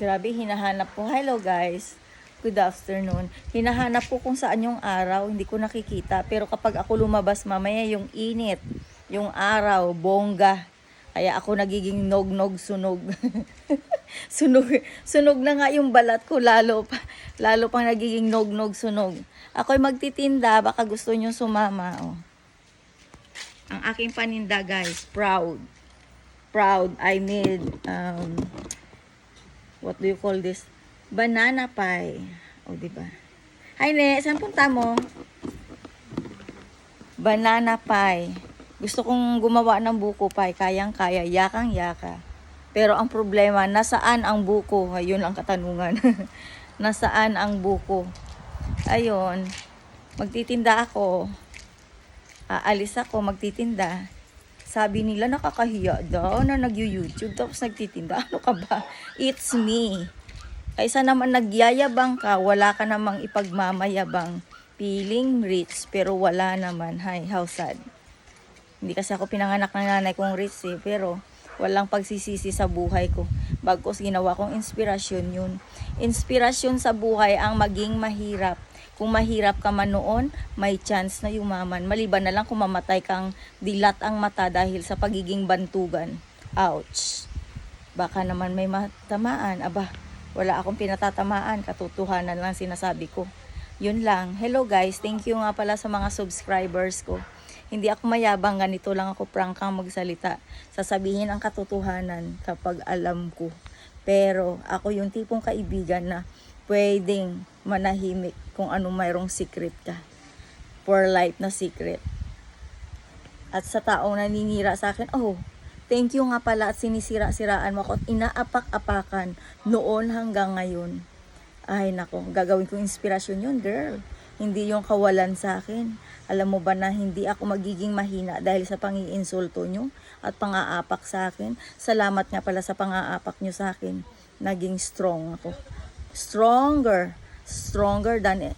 Grabe, hinahanap ko. Hello guys. Good afternoon. Hinahanap ko kung saan yung araw. Hindi ko nakikita. Pero kapag ako lumabas mamaya, yung init, yung araw, bongga. Kaya ako nagiging nog-nog sunog. sunog na nga yung balat ko. Lalo pang nagiging nog-nog sunog. Ako'y magtitinda. Baka gusto nyo sumama. Oh. Ang aking paninda guys. Proud. I made what do you call this? Banana pie. O, diba? Hi, Ne. Saan punta mo? Banana pie. Gusto kong gumawa ng buko pie. Kayang-kaya. Yakang-yaka. Pero ang problema, nasaan ang buko? Ayun ang katanungan. Nasaan ang buko? Ayun. Magtitinda ako. Aalis ako. Magtitinda. Sabi nila nakakahiya daw na nag-YouTube tapos nagtitinda. Ano ka ba? It's me. Kaysa naman nagyayabang ka, wala ka namang ipagmamayabang. Feeling rich pero wala naman. Hi, how sad. Hindi kasi ako pinanganak ng nanay kong rich eh, pero walang pagsisisi sa buhay ko. Bagkus ginawa kong inspirasyon yun. Inspirasyon sa buhay ang maging mahirap. Kung mahirap ka man noon, may chance na yumaman. Maliban na lang kung mamatay kang dilat ang mata dahil sa pagiging bantugan. Ouch. Baka naman may matamaan. Aba, wala akong pinatatamaan. Katotohanan lang sinasabi ko. Yun lang. Hello guys, thank you nga pala sa mga subscribers ko. Hindi ako mayabang, ganito lang ako prangkang magsalita. Sasabihin ang katotohanan kapag alam ko. Pero ako yung tipong kaibigan na pwedeng manahimik kung ano mayroong secret ka. For life na secret. At sa taong naninira sa akin, oh, thank you nga pala at sinisira-siraan mo ako at inaapak-apakan noon hanggang ngayon. Ay nako, gagawin kong inspirasyon yun, girl. Hindi yung kawalan sa akin. Alam mo ba na hindi ako magiging mahina dahil sa pang-iinsulto nyo at pang-aapak sa akin? Salamat nga pala sa pang-aapak nyo sa akin. Naging strong ako. Stronger than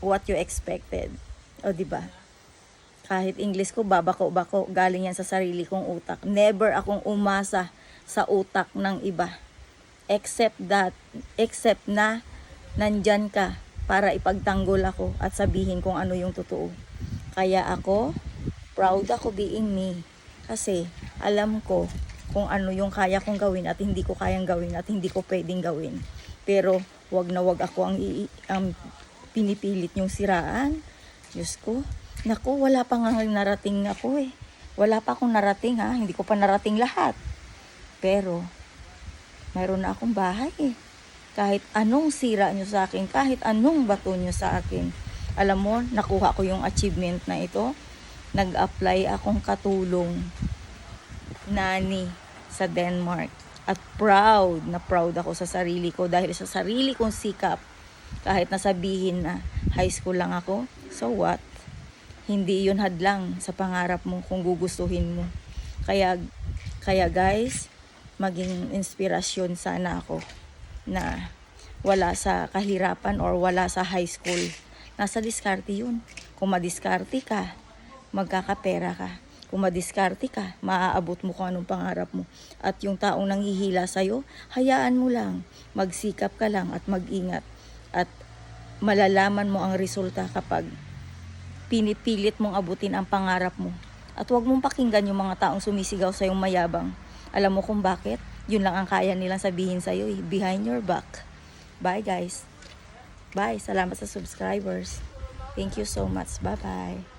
what you expected. O diba? Kahit English ko babako-bako, galing yan sa sarili kong utak. Never akong umasa sa utak ng iba. Except na nandyan ka para ipagtanggol ako at sabihin kung ano yung totoo. Kaya ako, proud ako being me. Kasi alam ko kung ano yung kaya kong gawin at hindi ko kayang gawin at hindi ko pwedeng gawin. Pero wag na wag ako ang pinipilit yung siraan. Diyos ko. Naku, wala pa nga narating ako eh. Wala pa akong narating ha. Hindi ko pa narating lahat. Pero, mayroon na akong bahay eh. Kahit anong sira nyo sa akin, kahit anong bato nyo sa akin. Alam mo, nakuha ko yung achievement na ito. Nag-apply akong katulong nani sa Denmark. At proud ako sa sarili ko dahil sa sarili kong sikap. Kahit nasabihin na high school lang ako, so what? Hindi yun hadlang sa pangarap mo kung gugustuhin mo. Kaya guys, maging inspirasyon sana ako na wala sa kahirapan or wala sa high school. Nasa diskarte yun. Kung madiskarte ka, magkakapera ka. Kung madiskarte ka, maaabot mo kung anong pangarap mo. At yung taong nanghihila sa'yo, hayaan mo lang. Magsikap ka lang at mag-ingat. At malalaman mo ang resulta kapag pinipilit mong abutin ang pangarap mo. At huwag mong pakinggan yung mga taong sumisigaw sa'yong mayabang. Alam mo kung bakit? Yun lang ang kaya nilang sabihin sa'yo, behind your back. Bye guys. Bye. Salamat sa subscribers. Thank you so much. Bye-bye.